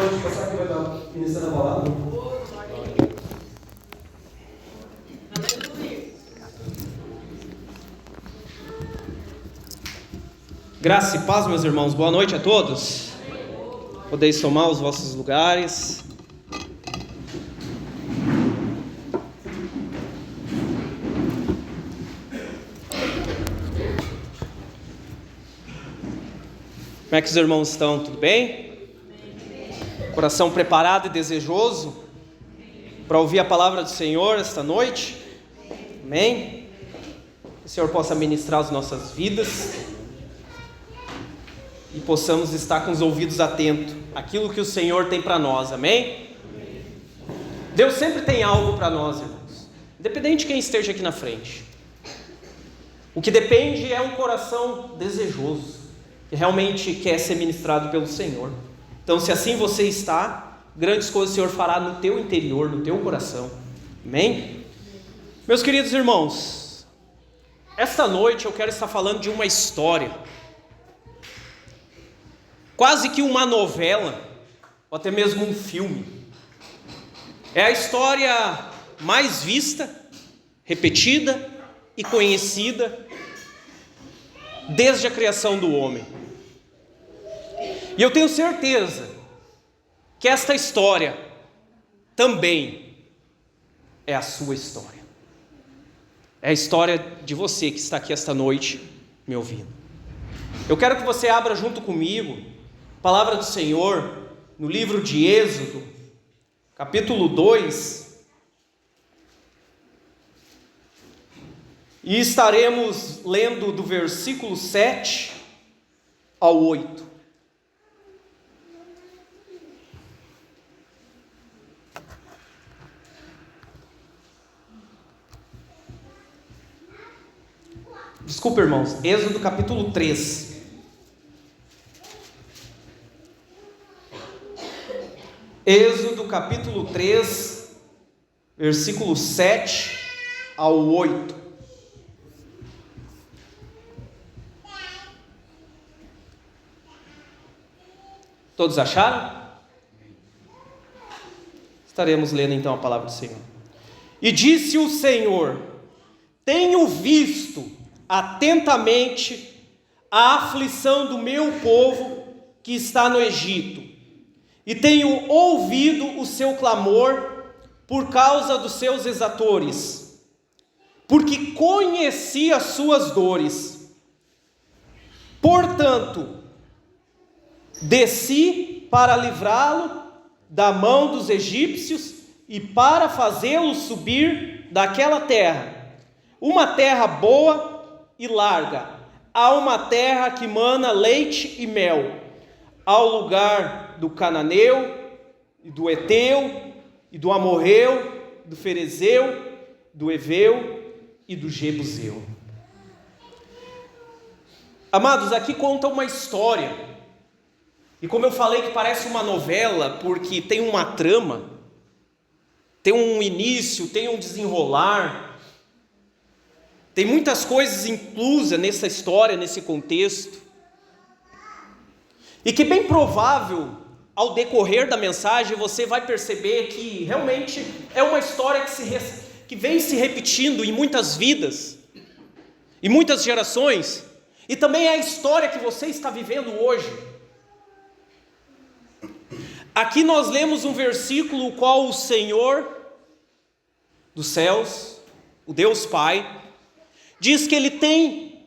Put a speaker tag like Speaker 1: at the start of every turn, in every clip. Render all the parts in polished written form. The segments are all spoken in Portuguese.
Speaker 1: pode passar que vai estar ministrando a palavra. Graça e paz, meus irmãos. Boa noite a todos. Podeis tomar os vossos lugares. Como é que os irmãos estão? Tudo bem? Coração preparado e desejoso para ouvir a palavra do Senhor esta noite? Amém? Que o Senhor possa ministrar as nossas vidas e possamos estar com os ouvidos atentos àquilo que o Senhor tem para nós, amém? Deus sempre tem algo para nós, irmãos, independente de quem esteja aqui na frente. O que depende é um coração desejoso, que realmente quer ser ministrado pelo Senhor. Então, se assim você está, grandes coisas o Senhor fará no teu interior, no teu coração, amém? Meus queridos irmãos, esta noite eu quero estar falando de uma história, quase que uma novela, ou até mesmo um filme. É a história mais vista, repetida e conhecida desde a criação do homem. E eu tenho certeza que esta história também é a sua história. É a história de você que está aqui esta noite me ouvindo. Eu quero que você abra junto comigo a palavra do Senhor no livro de Êxodo, capítulo 2. E estaremos lendo do versículo 7 ao 8. Desculpa, irmãos, Êxodo capítulo 3. Êxodo capítulo 3, versículo 7 ao 8. Todos acharam? Estaremos lendo então a palavra do Senhor. E disse o Senhor: tenho visto atentamente a aflição do meu povo que está no Egito, e tenho ouvido o seu clamor por causa dos seus exatores, porque conheci as suas dores. Portanto, desci para livrá-lo da mão dos egípcios e para fazê-lo subir daquela terra, uma terra boa e larga, a uma terra que mana leite e mel, ao lugar do cananeu, e do eteu, e do amorreu, do ferezeu, do eveu e do jebuseu. Amados, aqui conta uma história, e como eu falei que parece uma novela, porque tem uma trama, tem um início, tem um desenrolar, tem muitas coisas inclusas nessa história, nesse contexto, e que bem provável, ao decorrer da mensagem, você vai perceber que realmente é uma história que vem se repetindo em muitas vidas, em muitas gerações, e também é a história que você está vivendo hoje. Aqui nós lemos um versículo no qual o Senhor dos céus, o Deus Pai, diz que Ele tem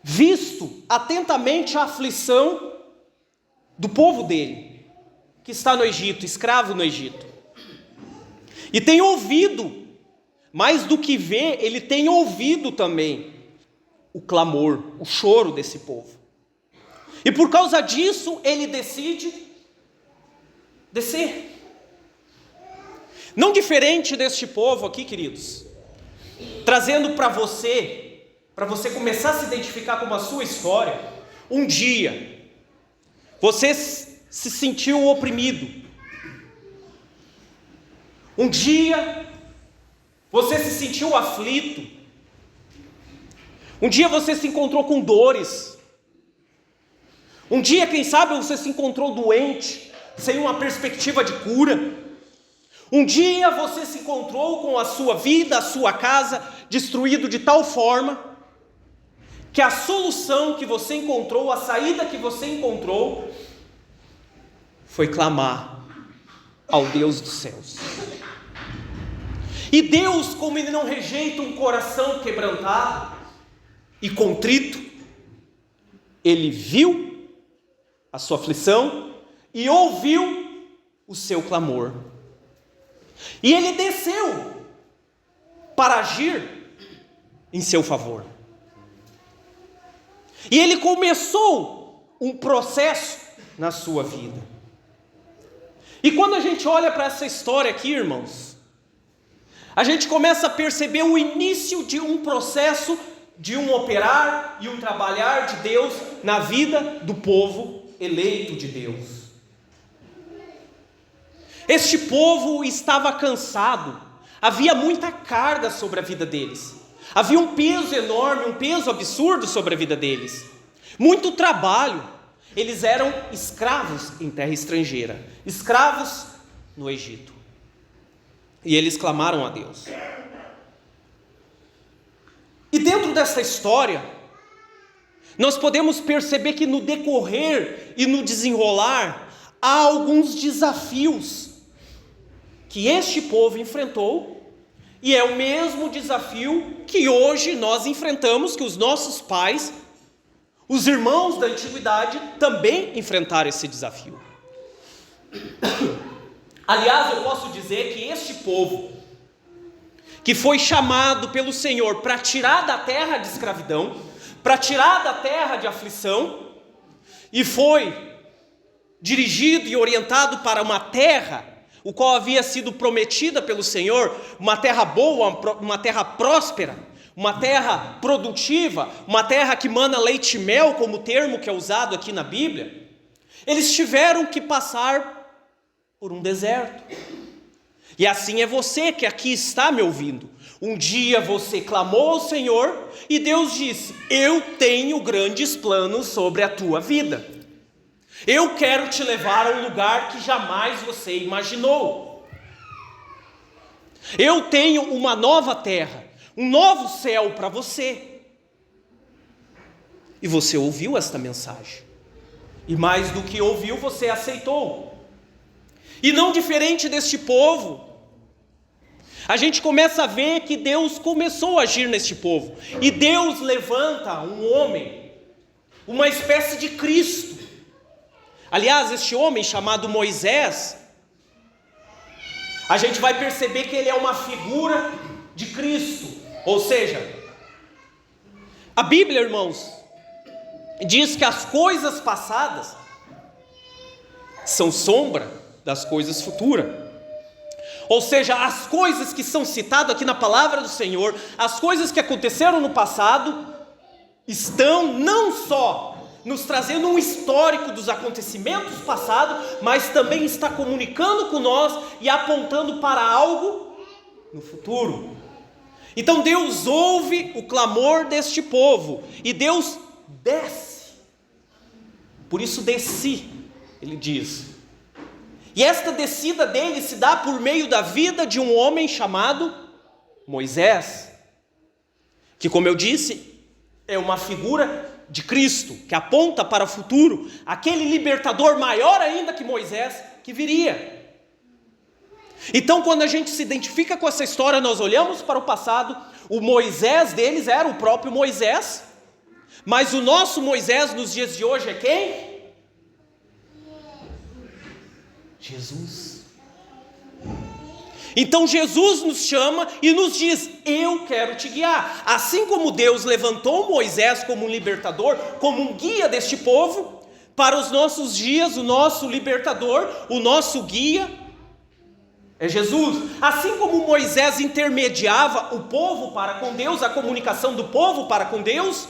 Speaker 1: visto atentamente a aflição do povo dele, que está no Egito, escravo no Egito. E tem ouvido, mais do que ver, Ele tem ouvido também o clamor, o choro desse povo. E por causa disso, Ele decide descer. Não diferente deste povo aqui, queridos, trazendo para você começar a se identificar com a sua história. Um dia você se sentiu oprimido, um dia você se sentiu aflito, um dia você se encontrou com dores, um dia, quem sabe, você se encontrou doente, sem uma perspectiva de cura. Um dia você se encontrou com a sua vida, a sua casa destruído de tal forma que a solução que você encontrou, a saída que você encontrou, foi clamar ao Deus dos céus. E Deus, como Ele não rejeita um coração quebrantado e contrito, Ele viu a sua aflição e ouviu o seu clamor. E Ele desceu para agir em seu favor. E Ele começou um processo na sua vida. E quando a gente olha para essa história aqui, irmãos, a gente começa a perceber o início de um processo, de um operar e um trabalhar de Deus na vida do povo eleito de Deus. Este povo estava cansado, havia muita carga sobre a vida deles, havia um peso enorme, um peso absurdo sobre a vida deles, muito trabalho. Eles eram escravos em terra estrangeira, escravos no Egito. E eles clamaram a Deus. E dentro dessa história, nós podemos perceber que no decorrer e no desenrolar, há alguns desafios que este povo enfrentou, e é o mesmo desafio que hoje nós enfrentamos, que os nossos pais, os irmãos da antiguidade, também enfrentaram esse desafio. Aliás, eu posso dizer que este povo, que foi chamado pelo Senhor para tirar da terra de escravidão, para tirar da terra de aflição, e foi dirigido e orientado para uma terra, o qual havia sido prometida pelo Senhor, uma terra boa, uma terra próspera, uma terra produtiva, uma terra que mana leite e mel, como o termo que é usado aqui na Bíblia. Eles tiveram que passar por um deserto. E assim é você que aqui está me ouvindo. Um dia você clamou ao Senhor e Deus disse: eu tenho grandes planos sobre a tua vida. Eu quero te levar a um lugar que jamais você imaginou. Eu tenho uma nova terra, um novo céu para você. E você ouviu esta mensagem. E mais do que ouviu, você aceitou. E não diferente deste povo, a gente começa a ver que Deus começou a agir neste povo. E Deus levanta um homem, uma espécie de Cristo. Aliás, este homem chamado Moisés, a gente vai perceber que ele é uma figura de Cristo. Ou seja, a Bíblia, irmãos, diz que as coisas passadas são sombra das coisas futuras. Ou seja, as coisas que são citadas aqui na palavra do Senhor, as coisas que aconteceram no passado, estão não só nos trazendo um histórico dos acontecimentos passados, mas também está comunicando com nós e apontando para algo no futuro. Então Deus ouve o clamor deste povo e Deus desce. Por isso desci, ele diz. E esta descida dele se dá por meio da vida de um homem chamado Moisés, que, como eu disse, é uma figura de Cristo, que aponta para o futuro, aquele libertador maior ainda que Moisés, que viria. Então, quando a gente se identifica com essa história, nós olhamos para o passado. O Moisés deles era o próprio Moisés, mas o nosso Moisés nos dias de hoje é quem? Jesus. Então Jesus nos chama e nos diz: eu quero te guiar. Assim como Deus levantou Moisés como um libertador, como um guia deste povo, para os nossos dias, o nosso libertador, o nosso guia é Jesus. Assim como Moisés intermediava o povo para com Deus, a comunicação do povo para com Deus,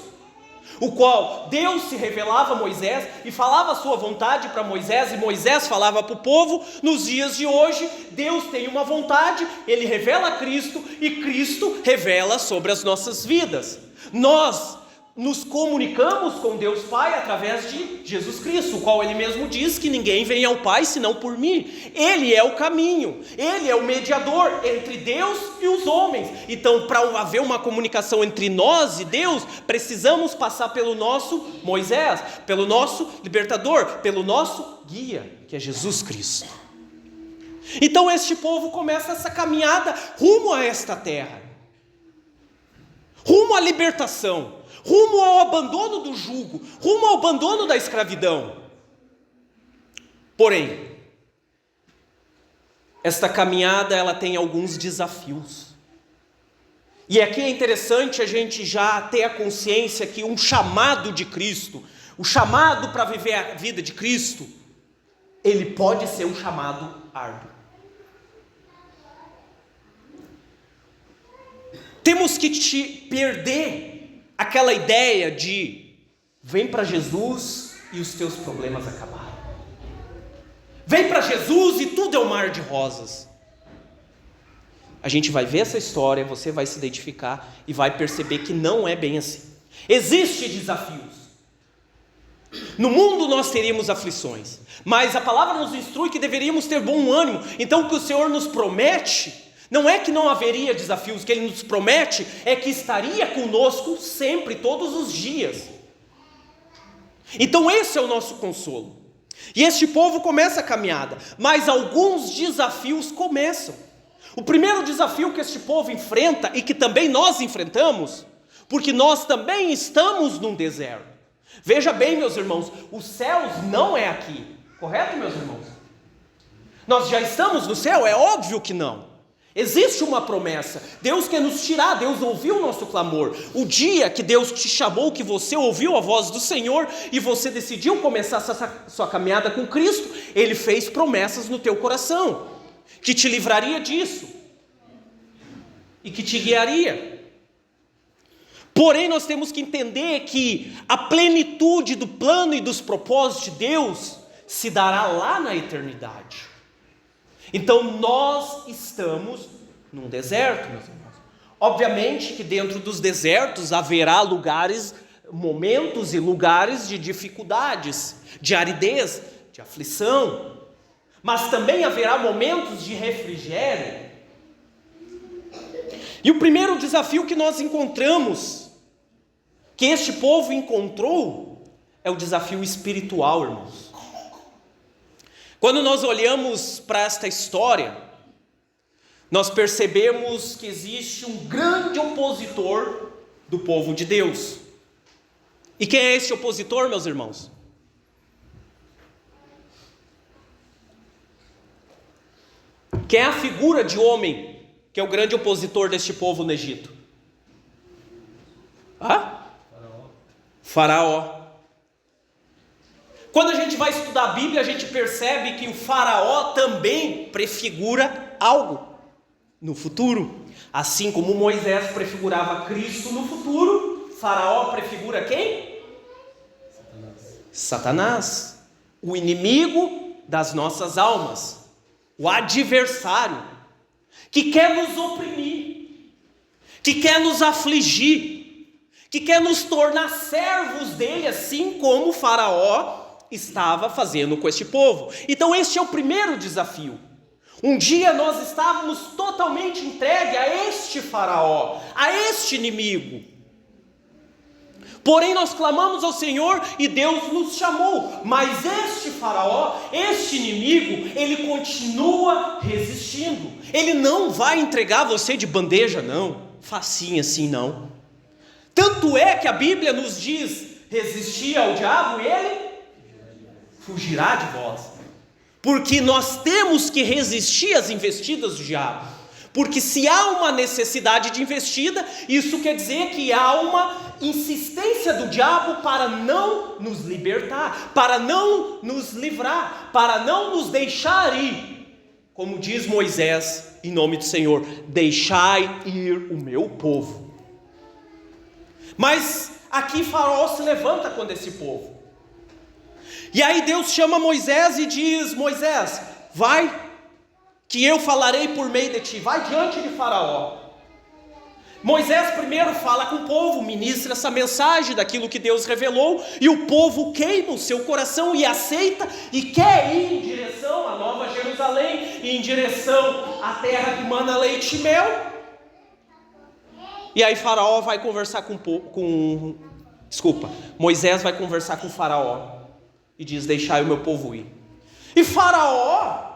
Speaker 1: o qual Deus se revelava a Moisés e falava a sua vontade para Moisés, e Moisés falava para o povo. Nos dias de hoje, Deus tem uma vontade, Ele revela Cristo, e Cristo revela sobre as nossas vidas. Nós nos comunicamos com Deus Pai através de Jesus Cristo, o qual Ele mesmo diz que ninguém vem ao Pai senão por mim. Ele é o caminho, Ele é o mediador entre Deus e os homens. Então, para haver uma comunicação entre nós e Deus, precisamos passar pelo nosso Moisés, pelo nosso libertador, pelo nosso guia, que é Jesus Cristo. Então este povo começa essa caminhada rumo a esta terra, rumo à libertação, rumo ao abandono do jugo, rumo ao abandono da escravidão. Porém, esta caminhada ela tem alguns desafios. E aqui é interessante a gente já ter a consciência que um chamado de Cristo, o chamado para viver a vida de Cristo, ele pode ser um chamado árduo. Temos que perder aquela ideia de vem para Jesus e os teus problemas acabaram. Vem para Jesus e tudo é um mar de rosas. A gente vai ver essa história, você vai se identificar e vai perceber que não é bem assim. Existem desafios. No mundo nós teríamos aflições, mas a palavra nos instrui que deveríamos ter bom ânimo. Então o que o Senhor nos promete não é que não haveria desafios, o que Ele nos promete é que estaria conosco sempre, todos os dias. Então esse é o nosso consolo. E este povo começa a caminhada, mas alguns desafios começam. O primeiro desafio que este povo enfrenta, e que também nós enfrentamos, porque nós também estamos num deserto. Veja bem, meus irmãos, os céus não é aqui, correto, meus irmãos? Nós já estamos no céu? É óbvio que não. Existe uma promessa, Deus quer nos tirar, Deus ouviu o nosso clamor. O dia que Deus te chamou, que você ouviu a voz do Senhor e você decidiu começar essa sua caminhada com Cristo, Ele fez promessas no teu coração, que te livraria disso e que te guiaria. Porém nós temos que entender que a plenitude do plano e dos propósitos de Deus se dará lá na eternidade. Então nós estamos num deserto, meus irmãos. Obviamente que dentro dos desertos haverá lugares, momentos e lugares de dificuldades, de aridez, de aflição, mas também haverá momentos de refrigério. E o primeiro desafio que nós encontramos, que este povo encontrou, é o desafio espiritual, irmãos. Quando nós olhamos para esta história, nós percebemos que existe um grande opositor do povo de Deus. E quem é esse opositor, meus irmãos? Quem é a figura de homem que é o grande opositor deste povo no Egito? Faraó. Quando a gente vai estudar a Bíblia, a gente percebe que o faraó também prefigura algo no futuro. Assim como Moisés prefigurava Cristo no futuro, faraó prefigura quem? Satanás, o inimigo das nossas almas, o adversário, que quer nos oprimir, que quer nos afligir, que quer nos tornar servos dele, assim como o faraó estava fazendo com este povo. Então este é o primeiro desafio. Um dia nós estávamos totalmente entregues a este faraó, a este inimigo. Porém nós clamamos ao Senhor e Deus nos chamou. Mas este faraó, este inimigo, ele continua resistindo. Ele não vai entregar você de bandeja, não. Facinho assim, não. Tanto é que a Bíblia nos diz: resistir ao diabo e ele fugirá de vós. Porque nós temos que resistir às investidas do diabo. Porque se há uma necessidade de investida, isso quer dizer que há uma insistência do diabo para não nos libertar, para não nos livrar, para não nos deixar ir. Como diz Moisés, em nome do Senhor: deixai ir o meu povo. Mas aqui Faraó se levanta contra esse povo. E aí Deus chama Moisés e diz: Moisés, vai, que eu falarei por meio de ti. Vai diante de Faraó. Moisés primeiro fala com o povo, ministra essa mensagem daquilo que Deus revelou, e o povo queima o seu coração e aceita e quer ir em direção à Nova Jerusalém, em direção à terra que mana leite e mel. E aí Faraó vai conversar Moisés vai conversar com Faraó e diz: deixai o meu povo ir. E Faraó,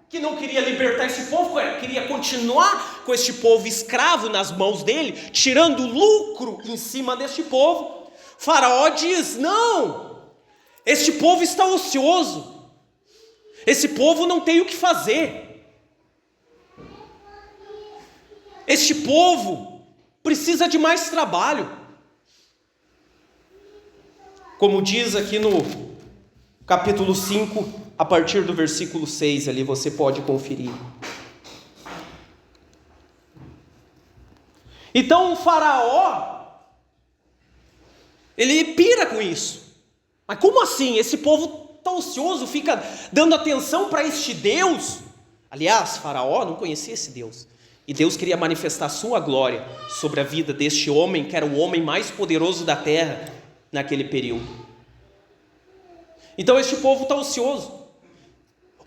Speaker 1: que não queria libertar esse povo, queria continuar com este povo escravo nas mãos dele, tirando lucro em cima deste povo. Faraó diz: não, este povo está ocioso, esse povo não tem o que fazer, este povo precisa de mais trabalho. Como diz aqui no capítulo 5, a partir do versículo 6, ali você pode conferir. Então o Faraó, ele pira com isso. Mas como assim? Esse povo está ocioso, fica dando atenção para este Deus. Aliás, Faraó não conhecia esse Deus. E Deus queria manifestar a sua glória sobre a vida deste homem, que era o homem mais poderoso da terra naquele período. Então este povo está ocioso.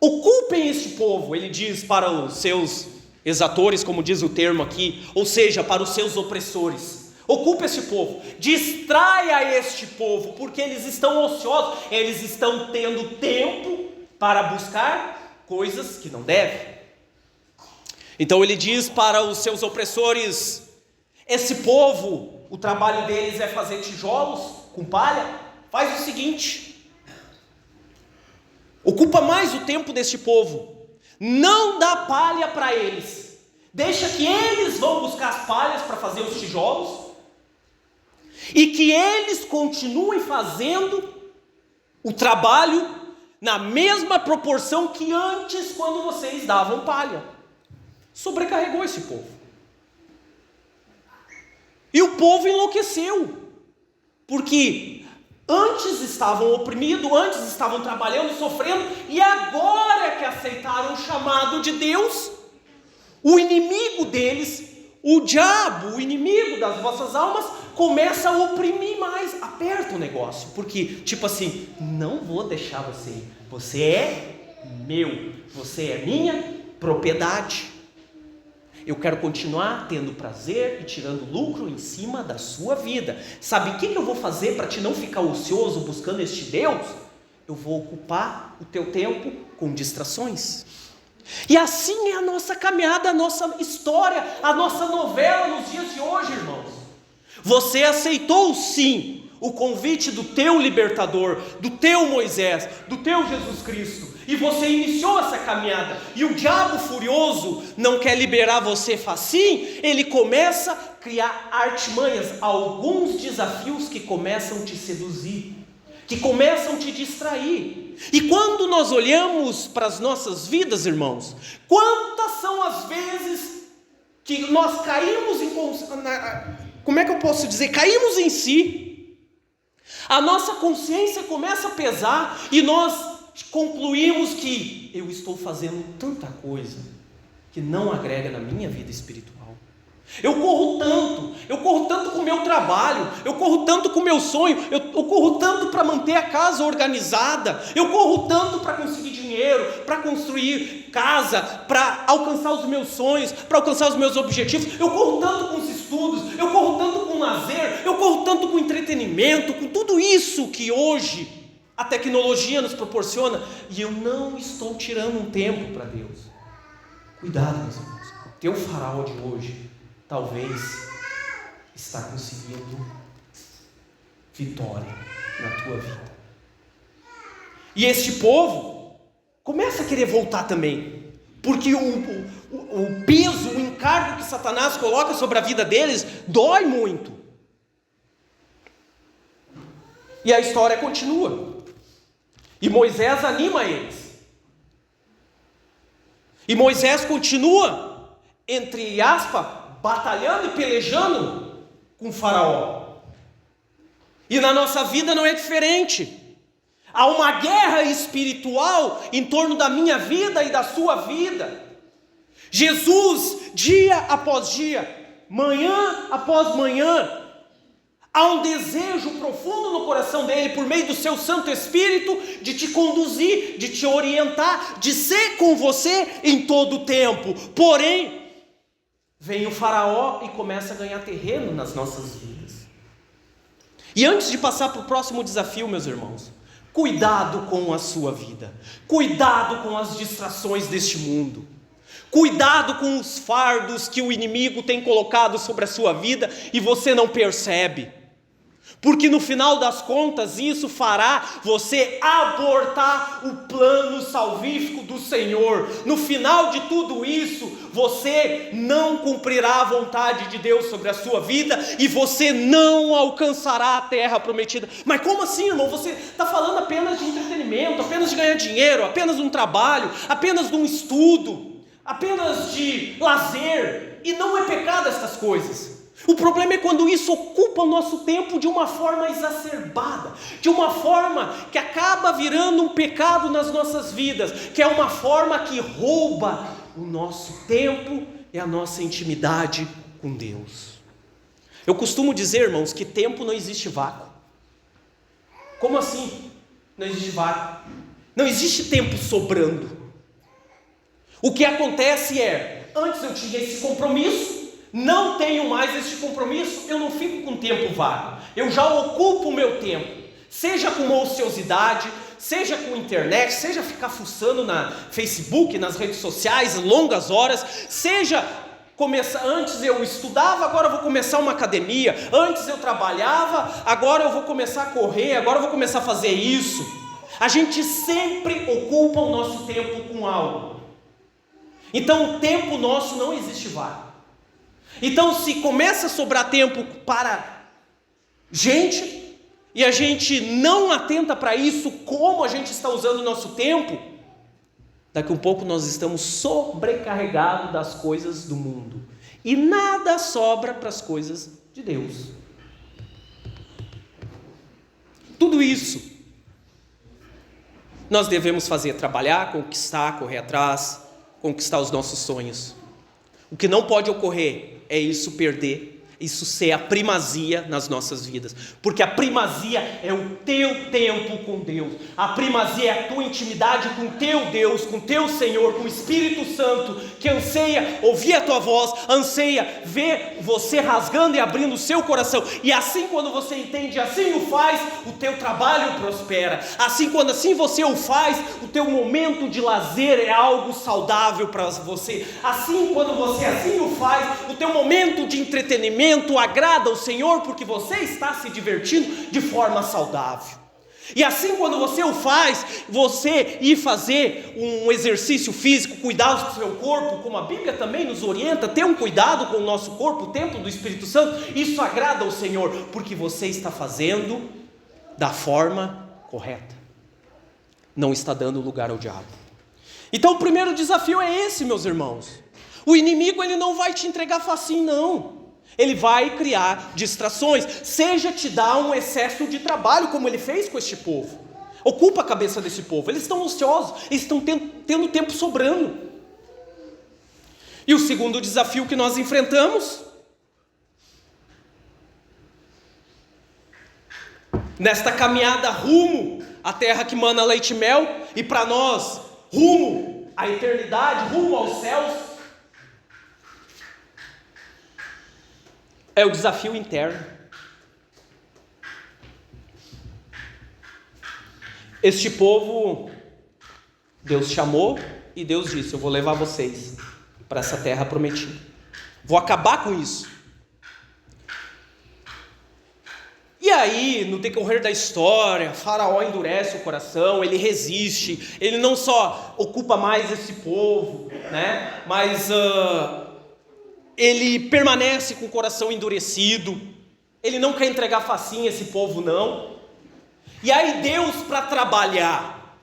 Speaker 1: Ocupem este povo, ele diz para os seus exatores, como diz o termo aqui, ou seja, para os seus opressores. Ocupe este povo, distraia este povo, porque eles estão ociosos, eles estão tendo tempo para buscar coisas que não devem. Então ele diz para os seus opressores: esse povo, o trabalho deles é fazer tijolos com palha. Faz o seguinte: ocupa mais o tempo deste povo, não dá palha para eles, deixa que eles vão buscar as palhas para fazer os tijolos, e que eles continuem fazendo o trabalho na mesma proporção que antes, quando vocês davam palha. Sobrecarregou esse povo, e o povo enlouqueceu, porque antes estavam oprimidos, antes estavam trabalhando, sofrendo, e agora que aceitaram o chamado de Deus, o inimigo deles, o diabo, o inimigo das vossas almas, começa a oprimir mais, aperta o negócio, porque tipo assim, não vou deixar você ir, você é meu, você é minha propriedade. Eu quero continuar tendo prazer e tirando lucro em cima da sua vida. Sabe o que eu vou fazer para te não ficar ocioso buscando este Deus? Eu vou ocupar o teu tempo com distrações. E assim é a nossa caminhada, a nossa história, a nossa novela nos dias de hoje, irmãos. Você aceitou sim o convite do teu libertador, do teu Moisés, do teu Jesus Cristo, e você iniciou essa caminhada, e o diabo furioso não quer liberar você facinho, ele começa a criar artimanhas, alguns desafios que começam a te seduzir, que começam a te distrair. E quando nós olhamos para as nossas vidas, irmãos, quantas são as vezes que nós caímos caímos em si, a nossa consciência começa a pesar, e nós concluímos que eu estou fazendo tanta coisa que não agrega na minha vida espiritual. Eu corro tanto com o meu trabalho, eu corro tanto com o meu sonho, eu corro tanto para manter a casa organizada, eu corro tanto para conseguir dinheiro, para construir casa, para alcançar os meus sonhos, para alcançar os meus objetivos, eu corro tanto com os estudos, eu corro tanto com o lazer, eu corro tanto com o entretenimento, com tudo isso que hoje a tecnologia nos proporciona, e eu não estou tirando um tempo para Deus. Cuidado, meus irmãos, o teu Faraó de hoje talvez está conseguindo vitória na tua vida. E este povo começa a querer voltar também, porque o peso, o encargo que Satanás coloca sobre a vida deles dói muito. E a história continua. E Moisés anima eles. E Moisés continua, entre aspas, batalhando e pelejando com o Faraó. E na nossa vida não é diferente. Há uma guerra espiritual em torno da minha vida e da sua vida. Jesus, dia após dia, manhã após manhã, há um desejo profundo no coração dele, por meio do seu Santo Espírito, de te conduzir, de te orientar, de ser com você em todo o tempo. Porém, vem o faraó e começa a ganhar terreno nas nossas vidas. E antes de passar para o próximo desafio, meus irmãos, cuidado com a sua vida, cuidado com as distrações deste mundo, cuidado com os fardos que o inimigo tem colocado sobre a sua vida e você não percebe. Porque no final das contas isso fará você abortar o plano salvífico do Senhor. No final de tudo isso, você não cumprirá a vontade de Deus sobre a sua vida e você não alcançará a terra prometida. Mas como assim, irmão? Você está falando apenas de entretenimento, apenas de ganhar dinheiro, apenas de um trabalho, apenas de um estudo, apenas de lazer. E não é pecado essas coisas. O problema é quando isso ocupa o nosso tempo de uma forma exacerbada, de uma forma que acaba virando um pecado nas nossas vidas, que é uma forma que rouba o nosso tempo e a nossa intimidade com Deus. Eu costumo dizer, irmãos, que tempo não existe vácuo. Como assim? Não existe vácuo. Não existe tempo sobrando. O que acontece é, antes eu tinha esse compromisso, não tenho mais este compromisso, eu não fico com tempo vago, eu já ocupo o meu tempo, seja com ociosidade, seja com internet, seja ficar fuçando na Facebook, nas redes sociais, longas horas, seja antes eu estudava, agora eu vou começar uma academia, antes eu trabalhava, agora eu vou começar a correr, agora eu vou começar a fazer isso. A gente sempre ocupa o nosso tempo com algo. Então o tempo nosso não existe vago. Então, se começa a sobrar tempo para gente, e a gente não atenta para isso, como a gente está usando o nosso tempo, daqui a um pouco nós estamos sobrecarregados das coisas do mundo, e nada sobra para as coisas de Deus. Tudo isso nós devemos fazer: trabalhar, conquistar, correr atrás, conquistar os nossos sonhos. O que não pode ocorrer é isso perder, isso ser a primazia nas nossas vidas, porque a primazia é o teu tempo com Deus, a primazia é a tua intimidade com teu Deus, com teu Senhor, com o Espírito Santo, que anseia ouvir a tua voz, anseia ver você rasgando e abrindo o seu coração, e assim quando você entende, assim o faz, o teu trabalho prospera, assim quando assim você o faz, o teu momento de lazer é algo saudável para você, assim quando você assim o faz, o teu momento de entretenimento agrada ao Senhor, porque você está se divertindo de forma saudável. E assim quando você o faz, você ir fazer um exercício físico, cuidar do seu corpo, como a Bíblia também nos orienta, ter um cuidado com o nosso corpo, o templo do Espírito Santo, isso agrada ao Senhor, porque você está fazendo da forma correta, não está dando lugar ao diabo. Então o primeiro desafio é esse, meus irmãos. O inimigo ele não vai te entregar facinho, não. Ele vai criar distrações, seja te dar um excesso de trabalho, como ele fez com este povo. Ocupa a cabeça desse povo, eles estão ociosos, eles estão tendo tempo sobrando. E o segundo desafio que nós enfrentamos, nesta caminhada rumo à terra que mana leite e mel, e para nós, rumo à eternidade, rumo aos céus, é o desafio interno. Este povo, Deus chamou e Deus disse: eu vou levar vocês para essa terra prometida, vou acabar com isso. E aí, no decorrer da história, Faraó endurece o coração, ele resiste, ele não só ocupa mais esse povo, né, mas ele permanece com o coração endurecido, ele não quer entregar facinho esse povo não. E aí Deus, para trabalhar,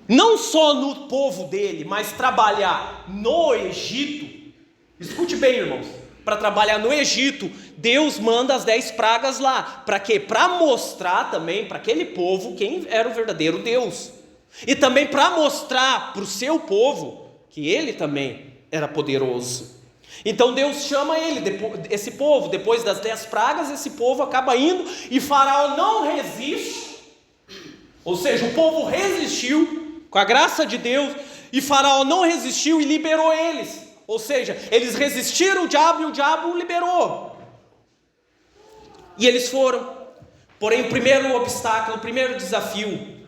Speaker 1: não só no povo dele, mas trabalhar no Egito, escute bem, irmãos, para trabalhar no Egito, Deus manda as 10 pragas lá, para quê? Para mostrar também para aquele povo quem era o verdadeiro Deus, e também para mostrar para o seu povo que ele também era poderoso. Então Deus chama esse povo, depois das 10 pragas, esse povo acaba indo e Faraó não resiste, ou seja, o povo resistiu com a graça de Deus, e Faraó não resistiu e liberou eles, ou seja, eles resistiram ao diabo e o diabo o liberou, e eles foram. Porém, o primeiro obstáculo, o primeiro desafio,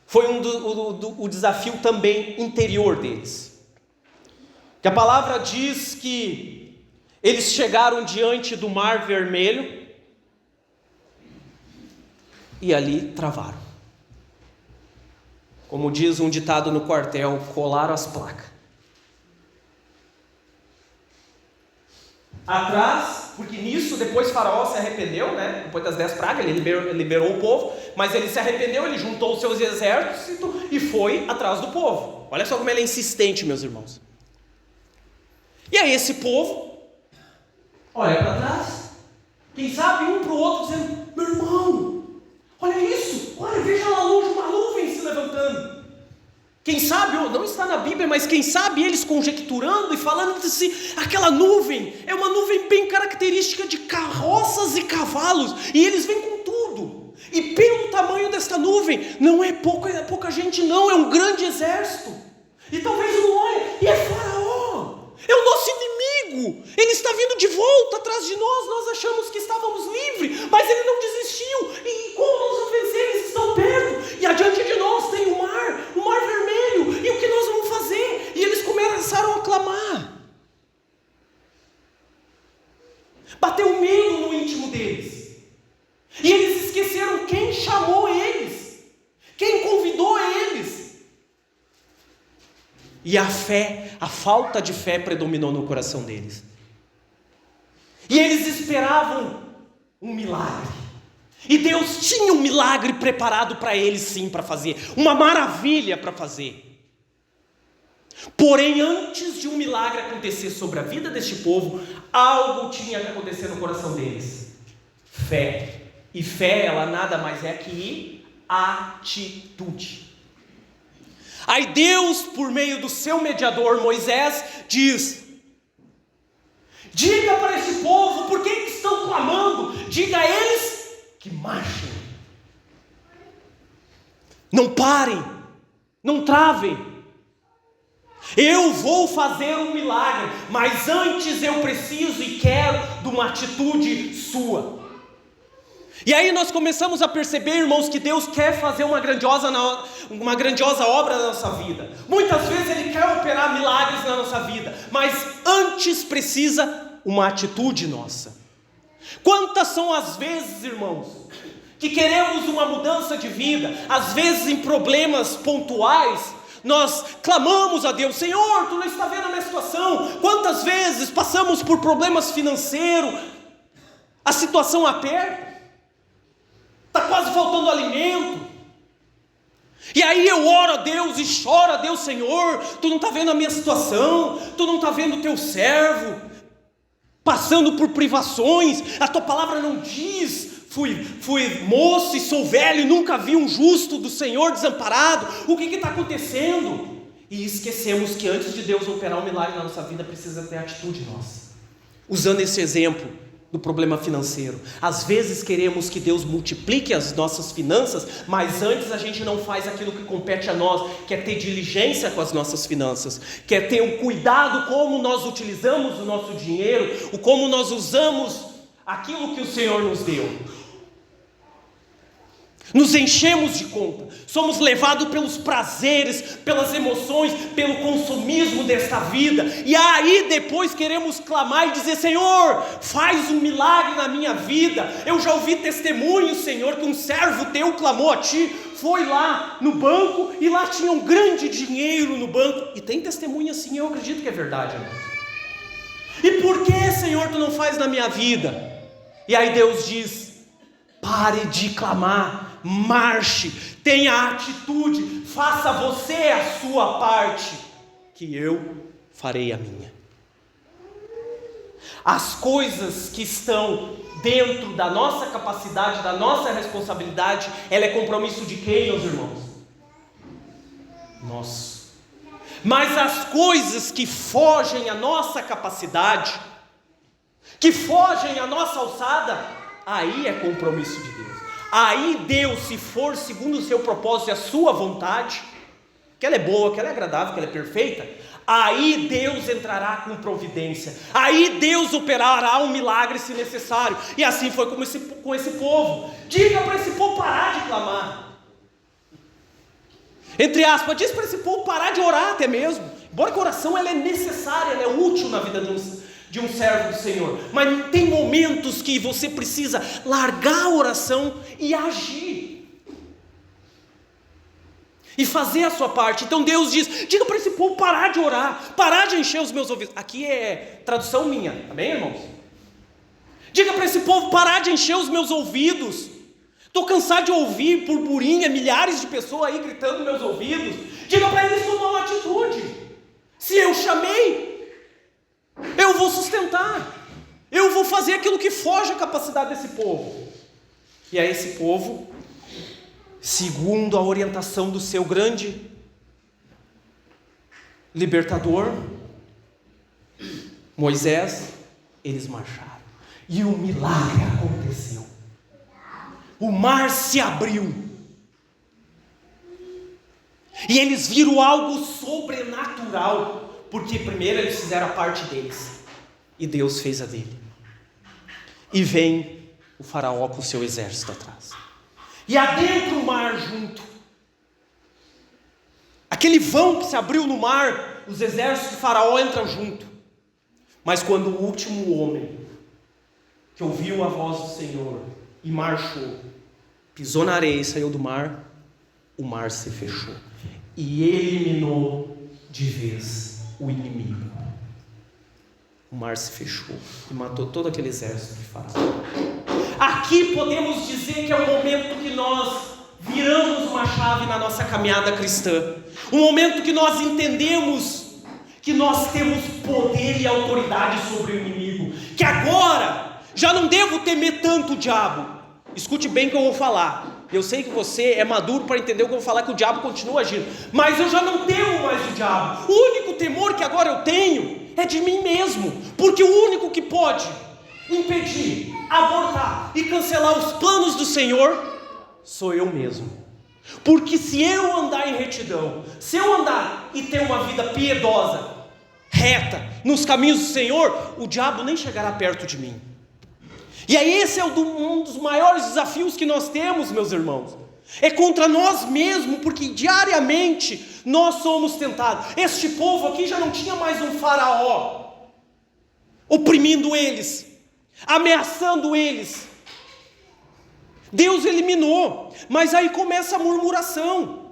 Speaker 1: foi o desafio também interior deles. Que a palavra diz que eles chegaram diante do Mar Vermelho e ali travaram. Como diz um ditado no quartel, colaram as placas. Atrás, porque nisso depois Faraó se arrependeu, né? Depois das 10 pragas, ele liberou o povo, mas ele se arrependeu, ele juntou os seus exércitos e foi atrás do povo. Olha só como ele é insistente, meus irmãos. E aí esse povo olha para trás, quem sabe um para o outro dizendo: meu irmão, olha isso, olha, veja lá longe uma nuvem se levantando. Quem sabe, não está na Bíblia, mas quem sabe eles conjecturando e falando assim, aquela nuvem é uma nuvem bem característica de carroças e cavalos, e eles vêm com tudo, e pelo tamanho desta nuvem, não é pouca gente não, é um grande exército, e talvez não olhe, e é Faraó, é o nosso inimigo, ele está vindo de volta atrás de nós achamos que estávamos livres, mas ele não desistiu, e como nos vencer, eles estão perto, e adiante de nós tem o mar vermelho, e o que nós vamos fazer? E eles começaram a clamar, bateu medo no íntimo deles, e eles esqueceram quem chamou eles, quem convidou eles, e a falta de fé predominou no coração deles. E eles esperavam um milagre. E Deus tinha um milagre preparado para eles sim, para fazer. Uma maravilha para fazer. Porém, antes de um milagre acontecer sobre a vida deste povo, algo tinha que acontecer no coração deles. Fé. E fé, ela nada mais é que atitude. Aí Deus, por meio do seu mediador Moisés, diz: diga para esse povo, por que estão clamando? Diga a eles que marchem. Não parem, não travem. Eu vou fazer um milagre, mas antes eu preciso e quero de uma atitude sua. E aí nós começamos a perceber, irmãos, que Deus quer fazer uma grandiosa obra na nossa vida. Muitas vezes Ele quer operar milagres na nossa vida, mas antes precisa uma atitude nossa. Quantas são as vezes, irmãos, que queremos uma mudança de vida, às vezes em problemas pontuais, nós clamamos a Deus: Senhor, Tu não está vendo a minha situação. Quantas vezes passamos por problemas financeiros, a situação aperta, está quase faltando alimento, e aí eu oro a Deus e choro a Deus: Senhor, Tu não está vendo a minha situação, Tu não está vendo o Teu servo passando por privações, a Tua palavra não diz, fui moço e sou velho e nunca vi um justo do Senhor desamparado, o que está acontecendo? E esquecemos que antes de Deus operar um milagre na nossa vida, precisa ter atitude nossa. Usando esse exemplo do problema financeiro, às vezes queremos que Deus multiplique as nossas finanças, mas antes a gente não faz aquilo que compete a nós, que é ter diligência com as nossas finanças, que é ter um cuidado como nós utilizamos o nosso dinheiro, como nós usamos aquilo que o Senhor nos deu. Nos enchemos de conta, somos levados pelos prazeres, pelas emoções, pelo consumismo desta vida, e aí depois queremos clamar e dizer: Senhor, faz um milagre na minha vida. Eu já ouvi testemunho, Senhor, que um servo Teu clamou a Ti, foi lá no banco e lá tinha um grande dinheiro no banco, e tem testemunho assim, eu acredito que é verdade, irmão. E por que, Senhor, Tu não faz na minha vida? E aí Deus diz: pare de clamar, marche, tenha atitude, faça você a sua parte, que eu farei a minha. As coisas que estão dentro da nossa capacidade, da nossa responsabilidade, ela é compromisso de quem, meus irmãos? Nosso. Mas as coisas que fogem à nossa capacidade, que fogem à nossa alçada, aí é compromisso de Deus. Aí Deus, se for segundo o seu propósito e a sua vontade, que ela é boa, que ela é agradável, que ela é perfeita, aí Deus entrará com providência, aí Deus operará um milagre se necessário. E assim foi com esse povo. Diga para esse povo parar de clamar, entre aspas, diz para esse povo parar de orar até mesmo, embora que a oração ela é necessária, ela é útil na vida de um servo do Senhor, mas tem momentos que você precisa largar a oração e agir, e fazer a sua parte. Então Deus diz, diga para esse povo parar de orar, parar de encher os meus ouvidos. Aqui é tradução minha, amém, irmãos? Diga para esse povo parar de encher os meus ouvidos. Estou cansado de ouvir burburinho, milhares de pessoas aí gritando nos meus ouvidos. Diga para eles tomar uma atitude. Se eu chamei, eu vou sustentar, eu vou fazer aquilo que foge à capacidade desse povo. E a esse povo, segundo a orientação do seu grande libertador, Moisés, eles marcharam. E o milagre aconteceu. O mar se abriu. E eles viram algo sobrenatural. Porque primeiro eles fizeram a parte deles. E Deus fez a dele. E vem o faraó com o seu exército atrás. E adentra o mar junto. Aquele vão que se abriu no mar, os exércitos do faraó entram junto. Mas quando o último homem, que ouviu a voz do Senhor e marchou, pisou na areia e saiu do mar, o mar se fechou. E eliminou de vez o inimigo. O mar se fechou e matou todo aquele exército de faraó. Aqui podemos dizer que é o momento que nós viramos uma chave na nossa caminhada cristã. O momento que nós entendemos que nós temos poder e autoridade sobre o inimigo. Que agora já não devo temer tanto o diabo. Escute bem o que eu vou falar. Eu sei que você é maduro para entender o que eu vou falar, que o diabo continua agindo. Mas eu já não temo mais o diabo. O único temor que agora eu tenho é de mim mesmo. Porque o único que pode impedir, abortar e cancelar os planos do Senhor sou eu mesmo. Porque se eu andar em retidão, se eu andar e ter uma vida piedosa, reta, nos caminhos do Senhor, o diabo nem chegará perto de mim. E aí esse é um dos maiores desafios que nós temos, meus irmãos. É contra nós mesmos, porque diariamente nós somos tentados. Este povo aqui já não tinha mais um faraó oprimindo eles, ameaçando eles. Deus eliminou, mas aí começa a murmuração.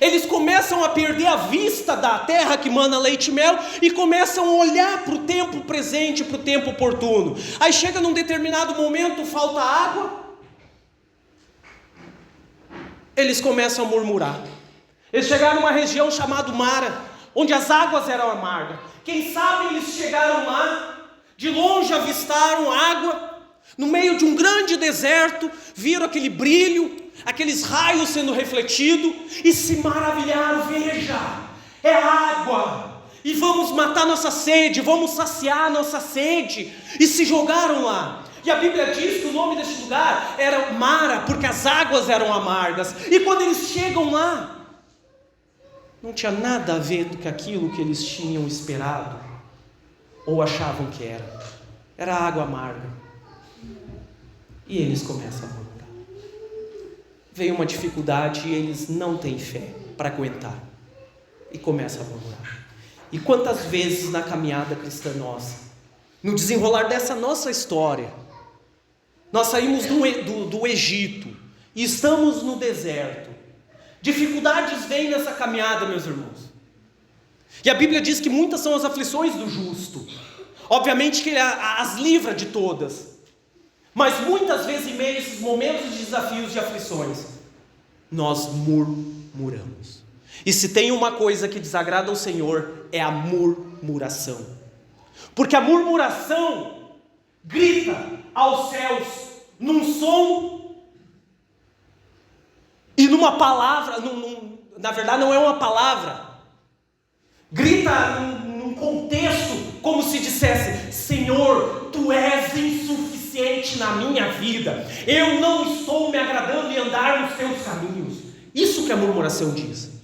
Speaker 1: Eles começam a perder a vista da terra que mana leite e mel e começam a olhar para o tempo presente, para o tempo oportuno. Aí chega num determinado momento, falta água, eles começam a murmurar. Eles chegaram numa região chamada Mara, onde as águas eram amargas. Quem sabe eles chegaram lá, de longe avistaram água, no meio de um grande deserto, viram aquele brilho, aqueles raios sendo refletidos e se maravilharam. Veja, é água, e vamos matar nossa sede, vamos saciar nossa sede, e se jogaram lá. E a Bíblia diz que o nome deste lugar era Mara, porque as águas eram amargas. E quando eles chegam lá, não tinha nada a ver com aquilo que eles tinham esperado ou achavam que era água amarga. E eles começam a murmurar. Vem uma dificuldade e eles não têm fé para aguentar. E começam a murmurar. E quantas vezes na caminhada cristã nossa, no desenrolar dessa nossa história, nós saímos do Egito e estamos no deserto. Dificuldades vêm nessa caminhada, meus irmãos. E a Bíblia diz que muitas são as aflições do justo. Obviamente que ele as livra de todas. Mas muitas vezes, em meio a esses momentos de desafios e aflições, nós murmuramos. E se tem uma coisa que desagrada ao Senhor, é a murmuração. Porque a murmuração grita aos céus num som e numa palavra, na verdade não é uma palavra, grita num contexto como se dissesse: Senhor, Tu és insuficiente na minha vida, eu não estou me agradando em andar nos Teus caminhos. Isso que a murmuração diz.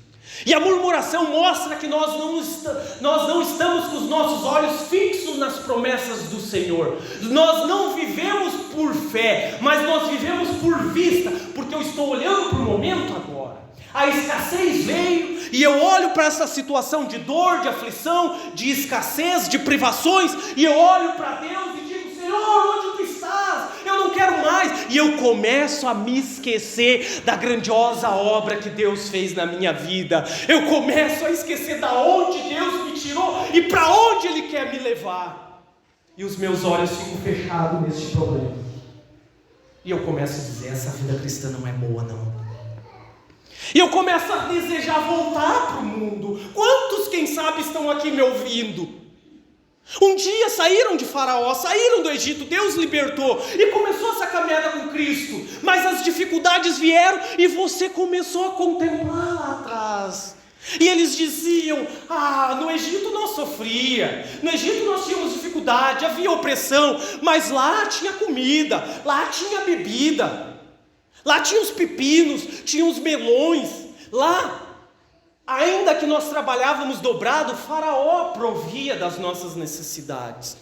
Speaker 1: E a murmuração mostra que nós não estamos com os nossos olhos fixos nas promessas do Senhor. Nós não vivemos por fé, mas nós vivemos por vista, porque eu estou olhando para o momento agora. A escassez veio e eu olho para essa situação de dor, de aflição, de escassez, de privações, e eu olho para Deus e digo: Senhor, onde Tu estás? Eu não quero mais. E eu começo a me esquecer da grandiosa obra que Deus fez na minha vida. Eu começo a esquecer da onde Deus me tirou e para onde Ele quer me levar. E os meus olhos ficam fechados neste problema. E eu começo a dizer: essa vida cristã não é boa não. E eu começo a desejar voltar para o mundo. Quantos, quem sabe, estão aqui me ouvindo? Um dia saíram de Faraó, saíram do Egito, Deus libertou e começou essa caminhada com Cristo. Mas as dificuldades vieram e você começou a contemplar lá atrás. E eles diziam: no Egito nós sofria, no Egito nós tínhamos dificuldade, havia opressão, mas lá tinha comida, lá tinha bebida, lá tinha os pepinos, tinha os melões, lá, ainda que nós trabalhávamos dobrado, o Faraó provia das nossas necessidades.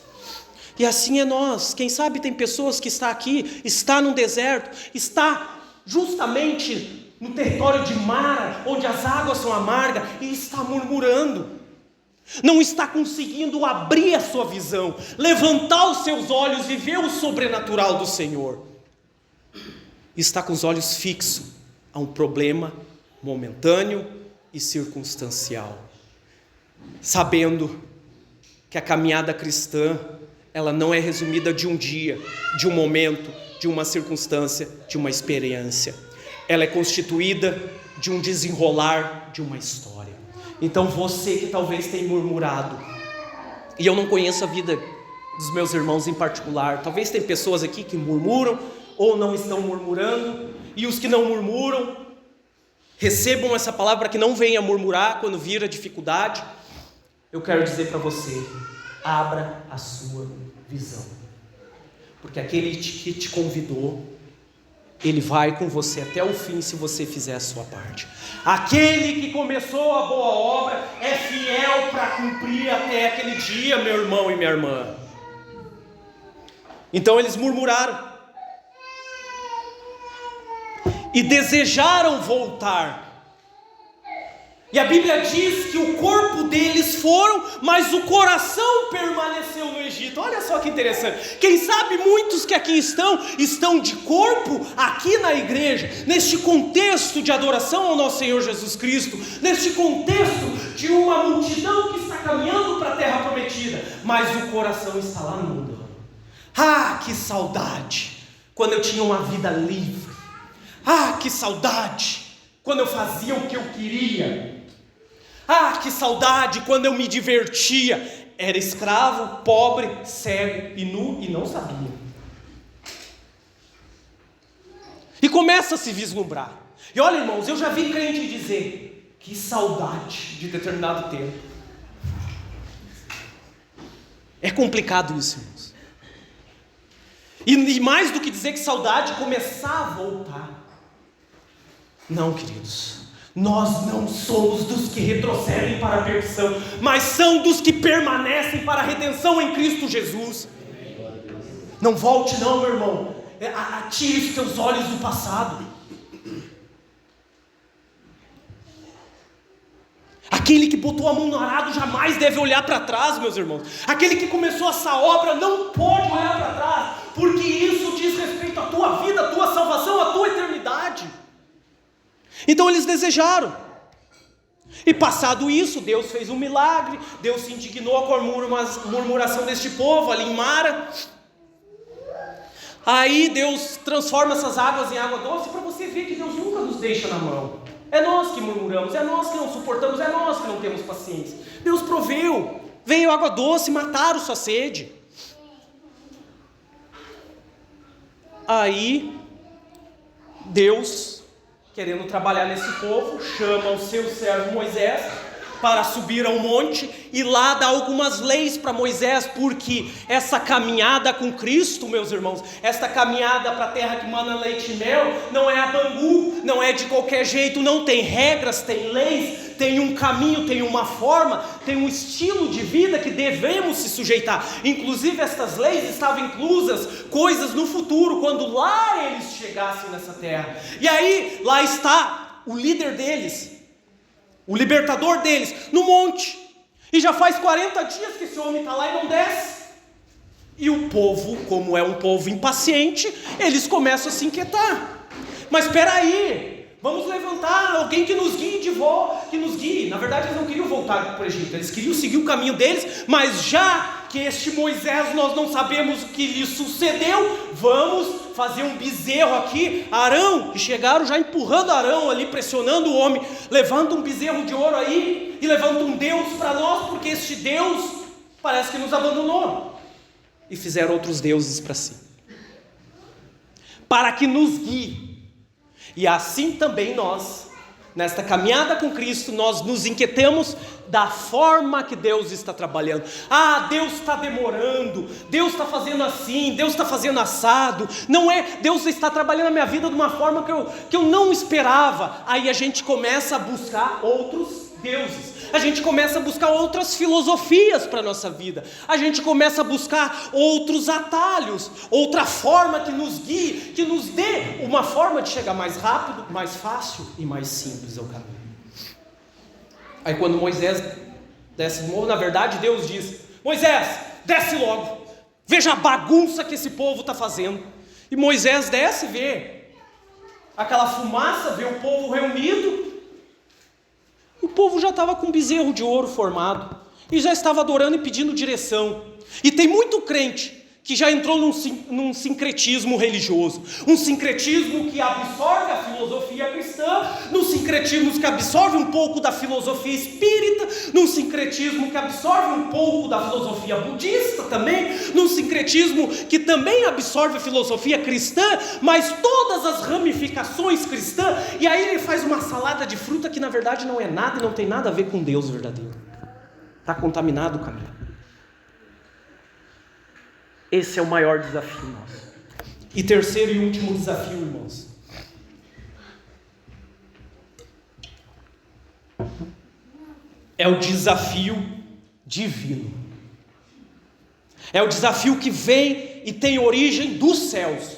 Speaker 1: E assim é nós. Quem sabe tem pessoas que está aqui, está no deserto, está justamente no território de Mara, onde as águas são amargas, e está murmurando. Não está conseguindo abrir a sua visão, levantar os seus olhos e ver o sobrenatural do Senhor. Está com os olhos fixos a um problema momentâneo e circunstancial, sabendo que a caminhada cristã, ela não é resumida de um dia, de um momento, de uma circunstância, de uma experiência. Ela é constituída de um desenrolar de uma história. Então você que talvez tenha murmurado, e eu não conheço a vida dos meus irmãos em particular, talvez tem pessoas aqui que murmuram ou não estão murmurando, e os que não murmuram, recebam essa palavra para que não venha murmurar quando vir a dificuldade. Eu quero dizer para você: abra a sua visão, porque aquele que te convidou, ele vai com você até o fim se você fizer a sua parte. Aquele que começou a boa obra é fiel para cumprir até aquele dia, meu irmão e minha irmã. Então eles murmuraram e desejaram voltar. E a Bíblia diz que o corpo deles foram, mas o coração permaneceu no Egito. Olha só que interessante. Quem sabe muitos que aqui estão de corpo aqui na igreja, neste contexto de adoração ao nosso Senhor Jesus Cristo, neste contexto de uma multidão que está caminhando para a terra prometida, mas o coração está lá no mundo. Que saudade quando eu tinha uma vida livre. Que saudade quando eu fazia o que eu queria. Que saudade quando eu me divertia. Era escravo, pobre, cego e nu e não sabia. E começa a se vislumbrar. E olha, irmãos, eu já vi crente dizer: que saudade de determinado tempo. É complicado isso, irmãos. E mais do que dizer que saudade, começar a voltar. Não, queridos, nós não somos dos que retrocedem para a perdição, mas são dos que permanecem para a redenção em Cristo Jesus. Não volte não, meu irmão. Atire os teus olhos do passado. Aquele que botou a mão no arado jamais deve olhar para trás, meus irmãos. Aquele que começou essa obra não pode olhar para trás, porque isso diz respeito à tua vida, à tua salvação, à tua eternidade. Então eles desejaram. E passado isso, Deus fez um milagre. Deus se indignou com a murmuração deste povo ali em Mara. Aí Deus transforma essas águas em água doce, para você ver que Deus nunca nos deixa na mão. É nós que murmuramos, é nós que não suportamos, é nós que não temos paciência. Deus proveu, veio água doce, mataram sua sede. Aí Deus, querendo trabalhar nesse povo, chama o seu servo Moisés para subir ao monte e lá dar algumas leis para Moisés, porque essa caminhada com Cristo, meus irmãos, esta caminhada para a terra que mana leite e mel, não é a bangu, não é de qualquer jeito, não tem regras, tem leis, tem um caminho, tem uma forma, tem um estilo de vida que devemos se sujeitar. Inclusive estas leis estavam inclusas coisas no futuro, quando lá eles chegassem nessa terra. E aí, lá está o líder deles, o libertador deles, no monte. E já faz 40 dias que esse homem está lá e não desce. E o povo, como é um povo impaciente, eles começam a se inquietar. Mas espera aí, vamos levantar alguém que nos guie de volta, que nos guie. Na verdade eles não queriam voltar para o Egito, eles queriam seguir o caminho deles, mas já que este Moisés nós não sabemos o que lhe sucedeu, vamos fazer um bezerro aqui. Arão, que chegaram já empurrando Arão ali, pressionando o homem, levanta um bezerro de ouro aí, e levanta um Deus para nós, porque este Deus parece que nos abandonou. E fizeram outros deuses para si, para que nos guie. E assim também nós, nesta caminhada com Cristo, nós nos inquietamos da forma que Deus está trabalhando. Deus está demorando, Deus está fazendo assim, Deus está fazendo assado. Não é, Deus está trabalhando a minha vida de uma forma que eu não esperava. Aí a gente começa a buscar outros deuses, a gente começa a buscar outras filosofias para a nossa vida, a gente começa a buscar outros atalhos, outra forma que nos guie, que nos dê uma forma de chegar mais rápido, mais fácil e mais simples ao caminho. Aí quando Moisés desce do morro, na verdade Deus diz: Moisés, desce logo, veja a bagunça que esse povo está fazendo. E Moisés desce e vê aquela fumaça, vê o povo reunido. O povo já estava com um bezerro de ouro formado, e já estava adorando e pedindo direção. E tem muito crente que já entrou num sincretismo religioso, um sincretismo que absorve a filosofia cristã, num sincretismo que absorve um pouco da filosofia espírita, num sincretismo que absorve um pouco da filosofia budista também, num sincretismo que também absorve a filosofia cristã, mas todas as ramificações cristãs, e aí ele faz uma salada de fruta que na verdade não é nada e não tem nada a ver com Deus verdadeiro. Está contaminado o caminho. Esse é o maior desafio nosso. E terceiro e último desafio, irmãos. É o desafio divino. É o desafio que vem e tem origem dos céus.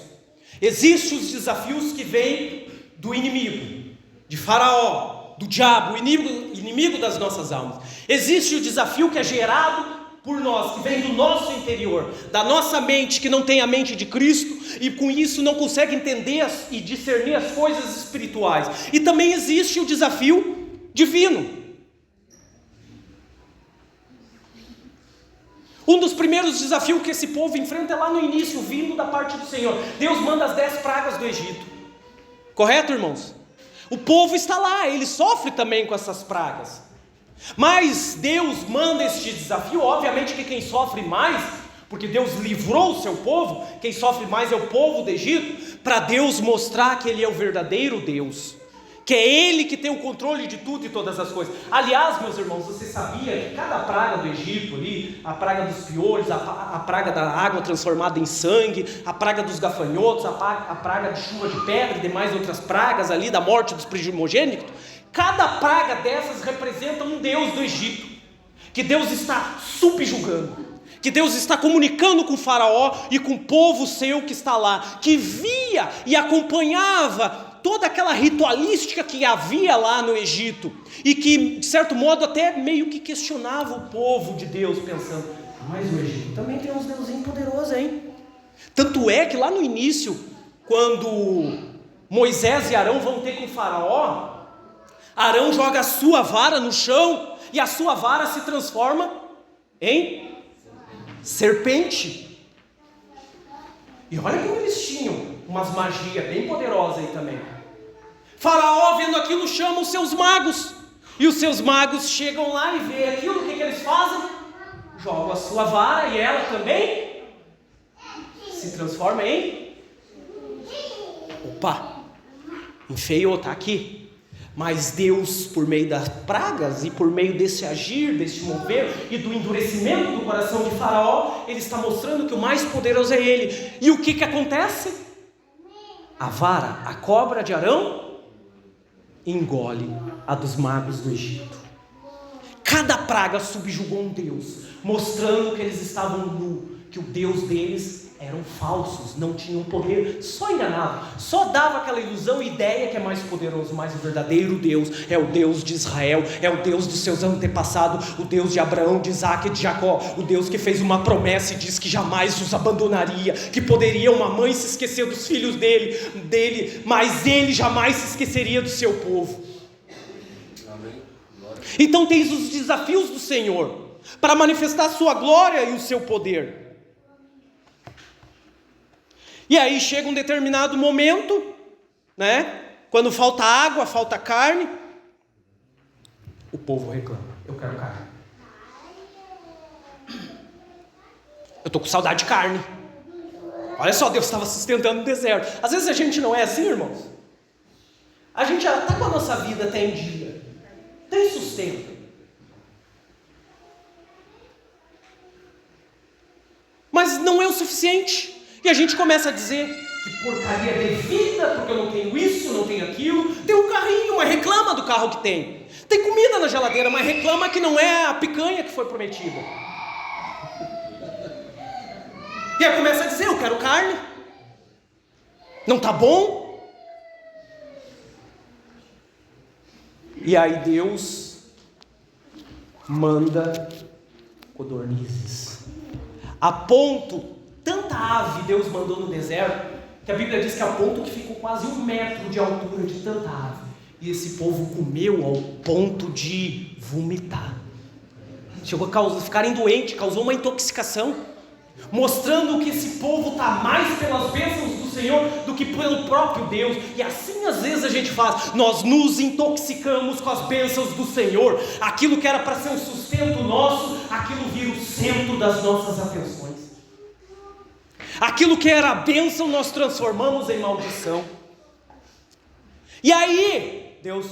Speaker 1: Existem os desafios que vêm do inimigo, de Faraó, do diabo, o inimigo das nossas almas. Existe o desafio que é gerado por nós, que vem do nosso interior, da nossa mente, que não tem a mente de Cristo, e com isso não consegue entender e discernir as coisas espirituais. E também existe o desafio divino. Um dos primeiros desafios que esse povo enfrenta é lá no início, vindo da parte do Senhor. Deus manda as 10 pragas do Egito. Correto, irmãos? O povo está lá, ele sofre também com essas pragas. Mas Deus manda este desafio, obviamente que quem sofre mais, porque Deus livrou o seu povo, quem sofre mais é o povo do Egito, para Deus mostrar que Ele é o verdadeiro Deus, que é Ele que tem o controle de tudo e todas as coisas. Aliás, meus irmãos, você sabia que cada praga do Egito ali, a praga dos piolhos, a praga da água transformada em sangue, a praga dos gafanhotos, a praga de chuva de pedra e demais outras pragas ali, da morte dos primogênitos, cada praga dessas representa um Deus do Egito, que Deus está subjugando, que Deus está comunicando com o Faraó e com o povo seu que está lá, que via e acompanhava toda aquela ritualística que havia lá no Egito, e que de certo modo até meio que questionava o povo de Deus, pensando: mas o Egito também tem uns deusinhos poderosos, hein? Tanto é que lá no início, quando Moisés e Arão vão ter com o Faraó, Arão joga a sua vara no chão e a sua vara se transforma em serpente. E olha como eles tinham umas magias bem poderosas aí também. Faraó, vendo aquilo, chama os seus magos, e os seus magos chegam lá e vê aquilo. O que eles fazem? Jogam a sua vara e ela também se transforma em... Opa, enfeiou, está aqui. Mas Deus, por meio das pragas e por meio desse agir, desse mover e do endurecimento do coração de Faraó, Ele está mostrando que o mais poderoso é Ele. E o que acontece? A vara, a cobra de Arão, engole a dos magos do Egito. Cada praga subjugou um Deus, mostrando que eles estavam nu, que o Deus deles eram falsos, não tinham poder, só enganavam, só dava aquela ilusão e ideia que é mais poderoso, mas o verdadeiro Deus é o Deus de Israel, é o Deus dos seus antepassados, o Deus de Abraão, de Isaac e de Jacó, o Deus que fez uma promessa e disse que jamais os abandonaria, que poderia uma mãe se esquecer dos filhos dele, mas ele jamais se esqueceria do seu povo. Então tens os desafios do Senhor para manifestar a sua glória e o seu poder. E aí chega um determinado momento, né? Quando falta água, falta carne, o povo reclama: eu quero carne. Eu estou com saudade de carne. Olha só, Deus estava sustentando no deserto. Às vezes a gente não é assim, irmãos. A gente já está com a nossa vida até em dia, tem sustento, mas não é o suficiente. E a gente começa a dizer que porcaria de vida, porque eu não tenho isso, não tenho aquilo. Tem um carrinho, mas reclama do carro que tem. Tem comida na geladeira, mas reclama que não é a picanha que foi prometida. E aí começa a dizer: eu quero carne. Não está bom? E aí Deus manda codornizes. A ponto, tanta ave Deus mandou no deserto, que a Bíblia diz que a ponto que ficou quase 1 metro de altura de tanta ave. E esse povo comeu ao ponto de vomitar. Chegou a ficarem doentes, causou uma intoxicação, mostrando que esse povo está mais pelas bênçãos do Senhor do que pelo próprio Deus. E assim às vezes a gente faz, nós nos intoxicamos com as bênçãos do Senhor. Aquilo que era para ser um sustento nosso, aquilo vira o centro das nossas atenções. Aquilo que era bênção nós transformamos em maldição. E aí Deus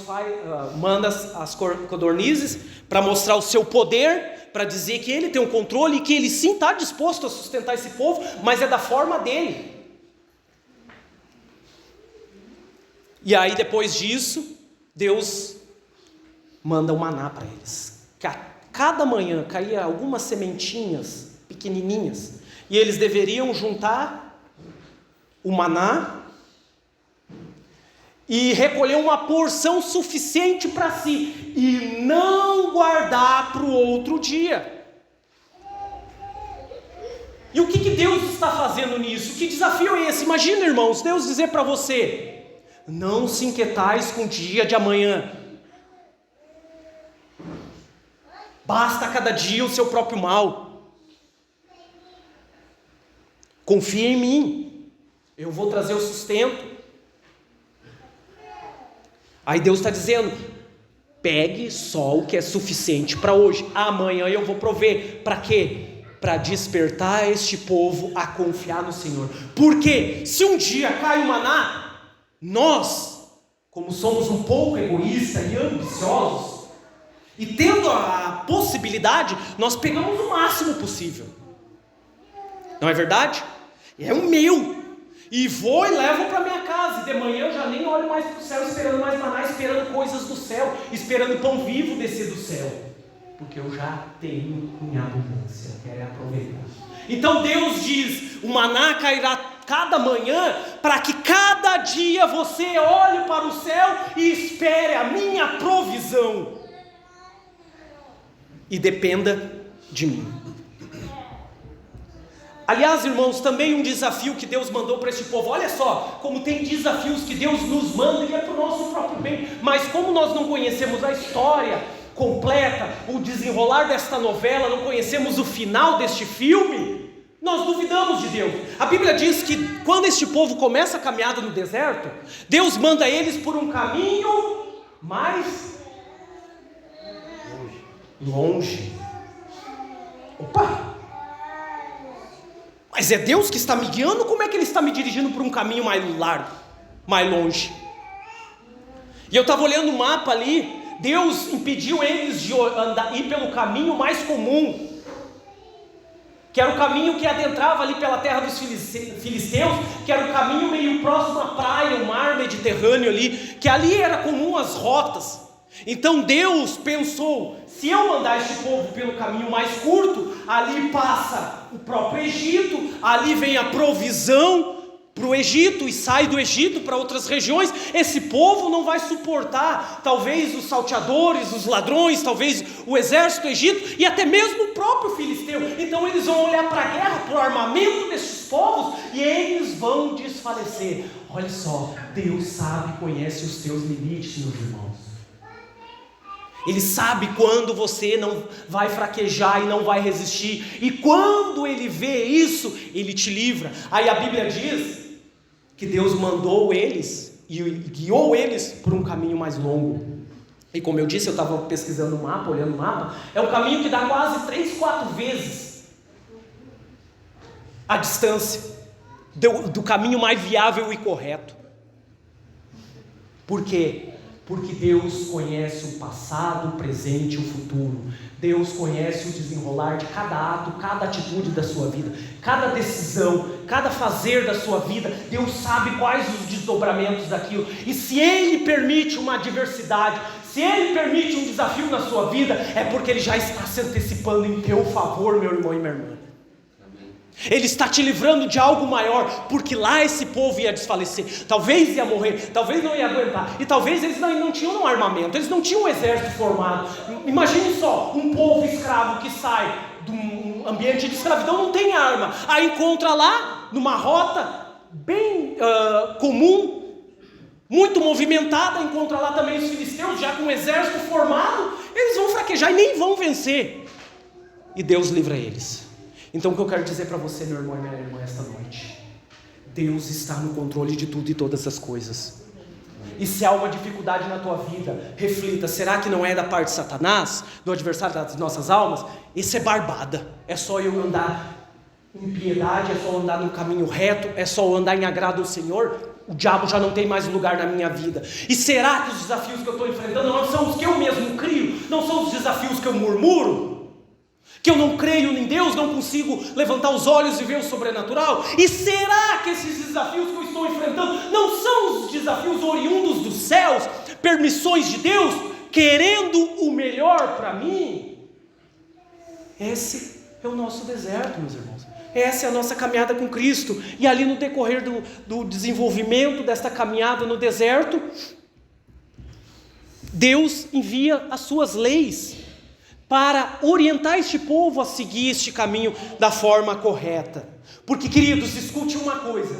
Speaker 1: manda as codornizes para mostrar o seu poder, para dizer que Ele tem um controle e que Ele sim está disposto a sustentar esse povo, mas é da forma dele. E aí depois disso, Deus manda o maná para eles. Cada manhã caía algumas sementinhas pequenininhas, e eles deveriam juntar o maná e recolher uma porção suficiente para si, e não guardar para o outro dia. E o que Deus está fazendo nisso? Que desafio é esse? Imagina, irmãos, Deus dizer para você: não se inquietais com o dia de amanhã, basta cada dia o seu próprio mal. Confia em mim, eu vou trazer o sustento. Aí Deus está dizendo: pegue só o que é suficiente para hoje, amanhã eu vou prover. Para quê? Para despertar este povo a confiar no Senhor. Porque se um dia cai o maná, nós, como somos um pouco egoístas e ambiciosos, e tendo a possibilidade, nós pegamos o máximo possível. Não é verdade? É o meu, e vou e levo para minha casa, e de manhã eu já nem olho mais para o céu esperando mais maná, esperando coisas do céu, esperando pão vivo descer do céu, porque eu já tenho em abundância, quero aproveitar. Então Deus diz: o maná cairá cada manhã, para que cada dia você olhe para o céu e espere a minha provisão, e dependa de mim. Aliás, irmãos, também um desafio que Deus mandou para este povo. Olha só, como tem desafios que Deus nos manda e é para o nosso próprio bem. Mas como nós não conhecemos a história completa, o desenrolar desta novela, não conhecemos o final deste filme, nós duvidamos de Deus. A Bíblia diz que quando este povo começa a caminhada no deserto, Deus manda eles por um caminho mais longe. Opa! Mas é Deus que está me guiando? Como é que Ele está me dirigindo por um caminho mais largo, mais longe? E eu estava olhando o mapa ali, Deus impediu eles de ir pelo caminho mais comum, que era o caminho que adentrava ali pela terra dos filisteus, que era o caminho meio próximo à praia, o mar Mediterrâneo ali, que ali era comum as rotas. Então Deus pensou, se eu mandar este povo pelo caminho mais curto, ali passa o próprio Egito, ali vem a provisão para o Egito e sai do Egito para outras regiões. Esse povo não vai suportar talvez os salteadores, os ladrões, talvez o exército do Egito e até mesmo o próprio filisteu. Então eles vão olhar para a guerra, para o armamento desses povos, e eles vão desfalecer. Olha só, Deus sabe, conhece os teus limites, meus irmãos. Ele sabe quando você não vai fraquejar e não vai resistir, e quando Ele vê isso, Ele te livra. Aí a Bíblia diz que Deus mandou eles e guiou eles por um caminho mais longo. E como eu disse, eu estava pesquisando o mapa, olhando o mapa, é um caminho que dá quase 3, 4 vezes a distância do caminho mais viável e correto. Por quê? Porque Deus conhece o passado, o presente e o futuro. Deus conhece o desenrolar de cada ato, cada atitude da sua vida, cada decisão, cada fazer da sua vida. Deus sabe quais os desdobramentos daquilo. E se Ele permite uma adversidade, se Ele permite um desafio na sua vida, é porque Ele já está se antecipando em teu favor, meu irmão e minha irmã. Ele está te livrando de algo maior, porque lá esse povo ia desfalecer, talvez ia morrer, talvez não ia aguentar, e talvez eles não tinham um armamento, eles não tinham um exército formado. Imagine só, um povo escravo que sai de um ambiente de escravidão, não tem arma, aí encontra lá, numa rota bem comum, muito movimentada, encontra lá também os filisteus, já com um exército formado, eles vão fraquejar e nem vão vencer, e Deus livra eles. Então o que eu quero dizer para você, meu irmão e minha irmã, esta noite: Deus está no controle de tudo e todas as coisas. E se há uma dificuldade na tua vida, reflita, será que não é da parte de Satanás, do adversário das nossas almas? Isso é barbada, é só eu andar em piedade, é só andar no caminho reto, é só andar em agrado ao Senhor. O diabo já não tem mais lugar na minha vida. E será que os desafios que eu estou enfrentando não são os que eu mesmo crio? Não são os desafios que eu murmuro? Que eu não creio em Deus, não consigo levantar os olhos e ver o sobrenatural? E será que esses desafios que eu estou enfrentando não são os desafios oriundos dos céus, permissões de Deus, querendo o melhor para mim? Esse é o nosso deserto, meus irmãos. Essa é a nossa caminhada com Cristo. E ali no decorrer do desenvolvimento desta caminhada no deserto, Deus envia as suas leis para orientar este povo a seguir este caminho da forma correta. Porque, queridos, escute uma coisa: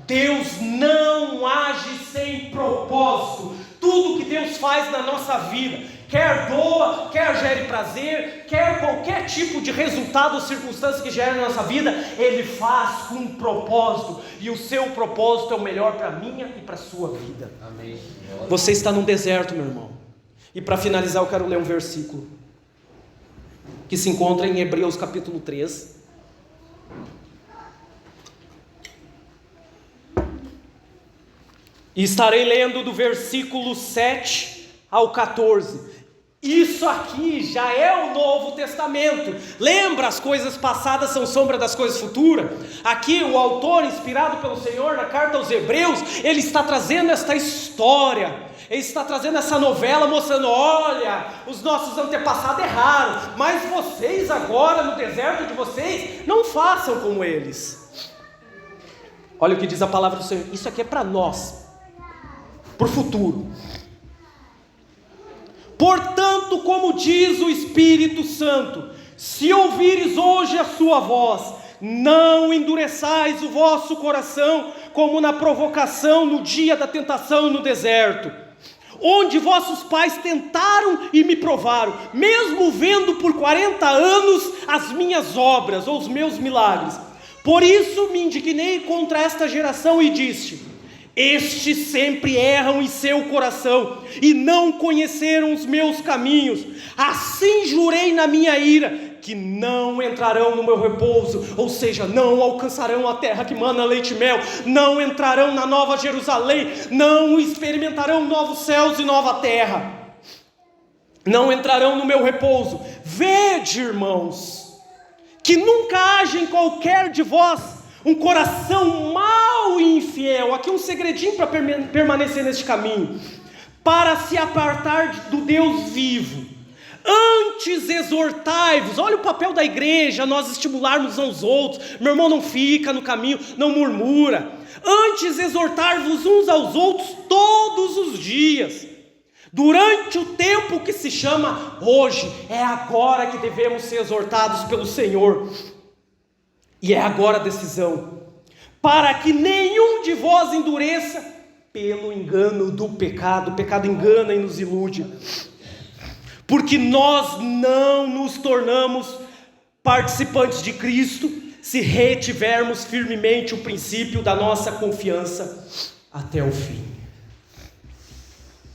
Speaker 1: Deus não age sem propósito. Tudo que Deus faz na nossa vida, quer doa, quer gere prazer, quer qualquer tipo de resultado ou circunstância que gere na nossa vida, Ele faz com um propósito, e o seu propósito é o melhor para a minha e para a sua vida. Amém. Você está num deserto, meu irmão. E para finalizar, eu quero ler um versículo que se encontra em Hebreus capítulo 3. E estarei lendo do versículo 7 ao 14. Isso aqui já é o Novo Testamento. Lembra, as coisas passadas são sombra das coisas futuras. Aqui o autor, inspirado pelo Senhor, na carta aos Hebreus, ele está trazendo esta história. Ele está trazendo essa novela, mostrando: olha, os nossos antepassados erraram, mas vocês agora, no deserto de vocês, não façam como eles. Olha o que diz a palavra do Senhor. Isso aqui é para nós, para o futuro. Portanto, como diz o Espírito Santo, se ouvires hoje a sua voz, não endureçais o vosso coração, como na provocação no dia da tentação no deserto, onde vossos pais tentaram e me provaram, mesmo vendo por 40 anos as minhas obras, ou os meus milagres. Por isso me indignei contra esta geração e disse: estes sempre erram em seu coração, e não conheceram os meus caminhos. Assim jurei na minha ira, que não entrarão no meu repouso, ou seja, não alcançarão a terra que mana leite e mel, não entrarão na nova Jerusalém, não experimentarão novos céus e nova terra, não entrarão no meu repouso. Vede, irmãos, que nunca haja em qualquer de vós um coração mau e infiel. Aqui um segredinho para permanecer neste caminho, para se apartar do Deus vivo. Antes exortai-vos. Olha o papel da igreja, nós estimularmos uns aos outros. Meu irmão, não fica no caminho, não murmura. Antes exortar-vos uns aos outros todos os dias, durante o tempo que se chama hoje. É agora que devemos ser exortados pelo Senhor, e é agora a decisão, para que nenhum de vós endureça pelo engano do pecado. O pecado engana e nos ilude, porque nós não nos tornamos participantes de Cristo se retivermos firmemente o princípio da nossa confiança até o fim.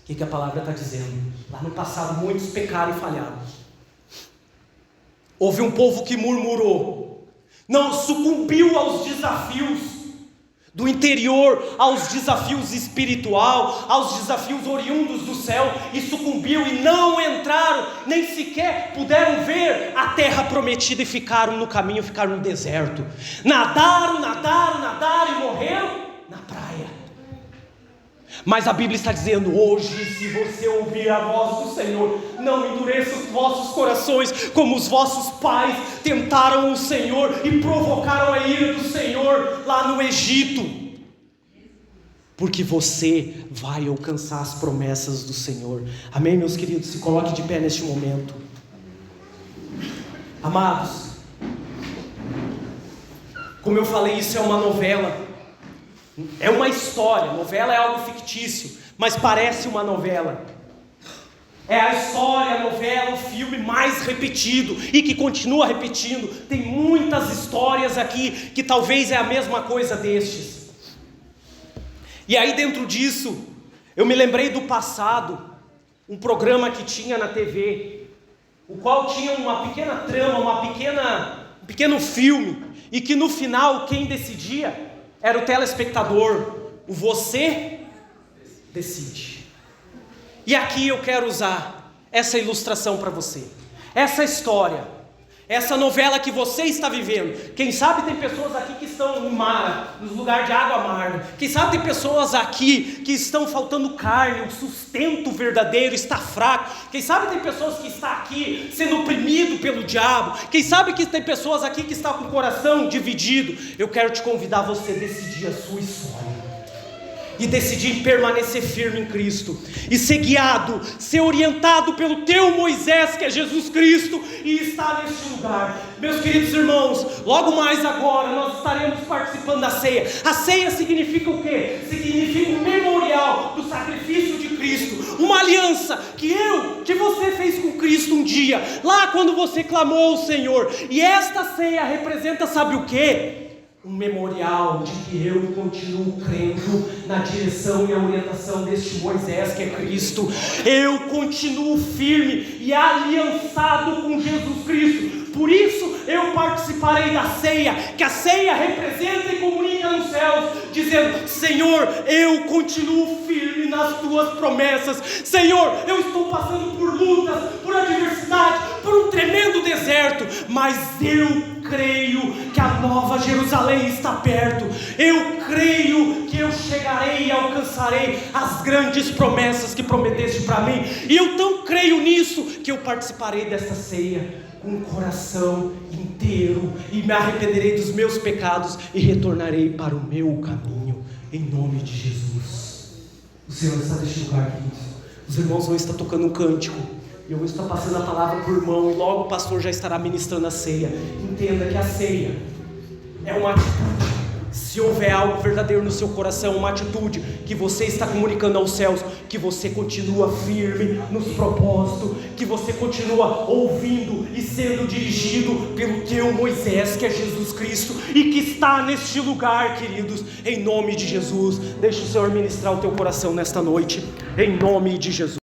Speaker 1: O que a palavra está dizendo? Lá no passado muitos pecaram e falharam. Houve um povo que murmurou, não sucumbiu aos desafios do interior, aos desafios espiritual, aos desafios oriundos do céu, e sucumbiu e não entraram, nem sequer puderam ver a terra prometida, e ficaram no caminho, ficaram no deserto. Nadaram e morreram na praia. Mas a Bíblia está dizendo hoje: se você ouvir a voz do Senhor, não endureça os vossos corações, como os vossos pais tentaram o Senhor e provocaram a ira do Senhor lá no Egito, porque você vai alcançar as promessas do Senhor. Amém, meus queridos? Se coloque de pé neste momento. Amados, como eu falei, isso é uma novela. É uma história. Novela é algo fictício, mas parece uma novela. É a história, a novela, o filme mais repetido e que continua repetindo. Tem muitas histórias aqui que talvez é a mesma coisa destes. E aí dentro disso, eu me lembrei do passado, um programa que tinha na TV, o qual tinha uma pequena trama, um pequeno filme, e que no final quem decidia era o telespectador. O você decide. E aqui eu quero usar essa ilustração para você, essa história, essa novela que você está vivendo. Quem sabe tem pessoas aqui que estão no mar, nos lugares de água amarga. Quem sabe tem pessoas aqui que estão faltando carne, o sustento verdadeiro está fraco. Quem sabe tem pessoas que estão aqui sendo oprimido pelo diabo. Quem sabe que tem pessoas aqui que estão com o coração dividido. Eu quero te convidar a você decidir a sua história e decidir permanecer firme em Cristo, e ser guiado, ser orientado pelo teu Moisés, que é Jesus Cristo, e estar neste lugar. Meus queridos irmãos, logo mais agora nós estaremos participando da ceia. A ceia significa o quê? Significa um memorial do sacrifício de Cristo, uma aliança que você fez com Cristo um dia, lá quando você clamou ao Senhor. E esta ceia representa, sabe o quê? Um memorial de que eu continuo crendo na direção e a orientação deste Moisés, que é Cristo. Eu continuo firme e aliançado com Jesus Cristo. Por isso eu participarei da ceia, que a ceia representa e comunica nos céus, dizendo: Senhor, eu continuo firme nas tuas promessas. Senhor, eu estou passando por lutas, por adversidade, por um tremendo deserto, mas eu creio que a nova Jerusalém está perto. Eu creio que eu chegarei e alcançarei as grandes promessas que prometeste para mim. E eu tão creio nisso que eu participarei desta ceia com o coração inteiro, e me arrependerei dos meus pecados e retornarei para o meu caminho, em nome de Jesus. O Senhor está neste lugar, queridos. Os irmãos vão estar tocando um cântico, e eu vou estar passando a palavra para o irmão, e logo o pastor já estará ministrando a ceia. Entenda que a ceia é uma atitude. Se houver algo verdadeiro no seu coração, uma atitude que você está comunicando aos céus, que você continua firme nos propósitos, que você continua ouvindo e sendo dirigido pelo teu Moisés, que é Jesus Cristo, e que está neste lugar, queridos, em nome de Jesus. Deixa o Senhor ministrar o teu coração nesta noite, em nome de Jesus.